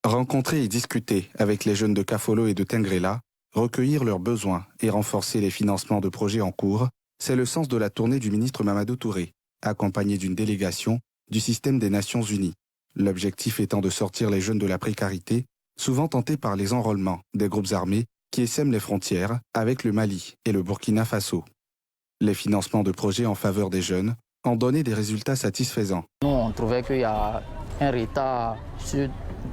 Rencontrer et discuter avec les jeunes de Kafolo et de Tengrela, recueillir leurs besoins et renforcer les financements de projets en cours, c'est le sens de la tournée du ministre Mamadou Touré, accompagné d'une délégation du système des Nations Unies. L'objectif étant de sortir les jeunes de la précarité, souvent tentés par les enrôlements des groupes armés qui essaiment les frontières avec le Mali et le Burkina Faso. Les financements de projets en faveur des jeunes ont donné des résultats satisfaisants. Nous, on trouvait qu'il y a un retard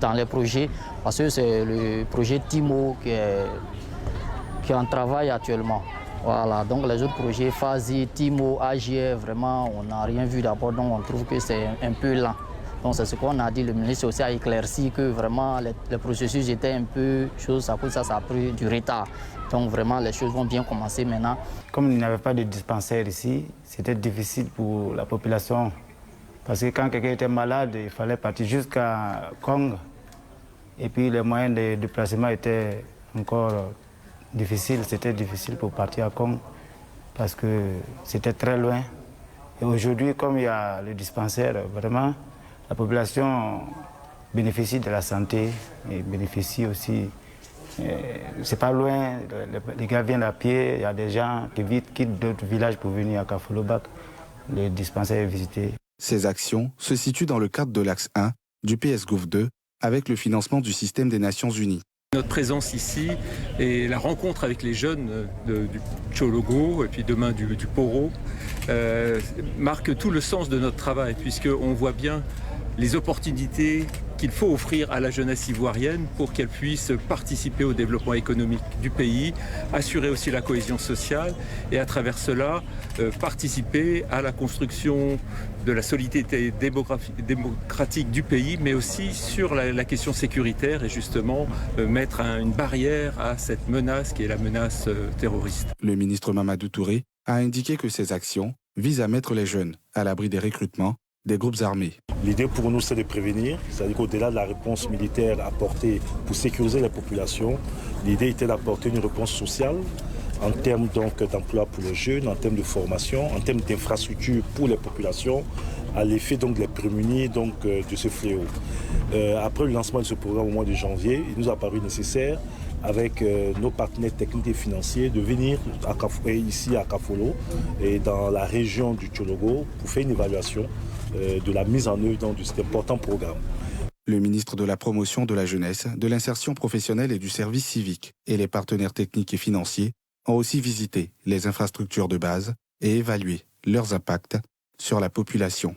dans les projets parce que c'est le projet TIMO qui est en travail actuellement. Voilà, donc les autres projets, FASI, TIMO, AGR, vraiment, on n'a rien vu d'abord, donc on trouve que c'est un peu lent. Donc c'est ce qu'on a dit, le ministre aussi a éclairci que vraiment les processus étaient un peu choses, à cause de ça a pris du retard. Donc vraiment les choses vont bien commencer maintenant. Comme il n'y avait pas de dispensaire ici, c'était difficile pour la population. Parce que quand quelqu'un était malade, il fallait partir jusqu'à Kong. Et puis les moyens de déplacement étaient encore difficiles. C'était difficile pour partir à Kong parce que c'était très loin. Et aujourd'hui, comme il y a le dispensaire, vraiment, la population bénéficie de la santé et bénéficie aussi. C'est pas loin, les gars viennent à pied, il y a des gens qui quittent d'autres villages pour venir à Kafolo-Bak. Le dispensaire est visité. Ces actions se situent dans le cadre de l'axe 1 du PSGOV 2 avec le financement du système des Nations Unies. Notre présence ici et la rencontre avec les jeunes du Tchologo et puis demain du Poro marque tout le sens de notre travail puisqu'on voit bien les opportunités qu'il faut offrir à la jeunesse ivoirienne pour qu'elle puisse participer au développement économique du pays, assurer aussi la cohésion sociale et à travers cela participer à la construction de la solidité démocratique du pays, mais aussi sur la question sécuritaire et justement mettre une barrière à cette menace qui est la menace terroriste. Le ministre Mamadou Touré a indiqué que ces actions visent à mettre les jeunes à l'abri des recrutements des groupes armés. L'idée pour nous, c'est de prévenir, c'est-à-dire qu'au-delà de la réponse militaire apportée pour sécuriser les populations, l'idée était d'apporter une réponse sociale en termes d'emploi pour les jeunes, en termes de formation, en termes d'infrastructures pour les populations, à l'effet de les prémunir de ce fléau. Après le lancement de ce programme au mois de janvier, il nous a paru nécessaire, avec nos partenaires techniques et financiers, de venir ici à Kafolo et dans la région du Tchologo pour faire une évaluation de la mise en œuvre de cet important programme. Le ministre de la Promotion de la Jeunesse, de l'Insertion professionnelle et du Service civique et les partenaires techniques et financiers ont aussi visité les infrastructures de base et évalué leurs impacts sur la population.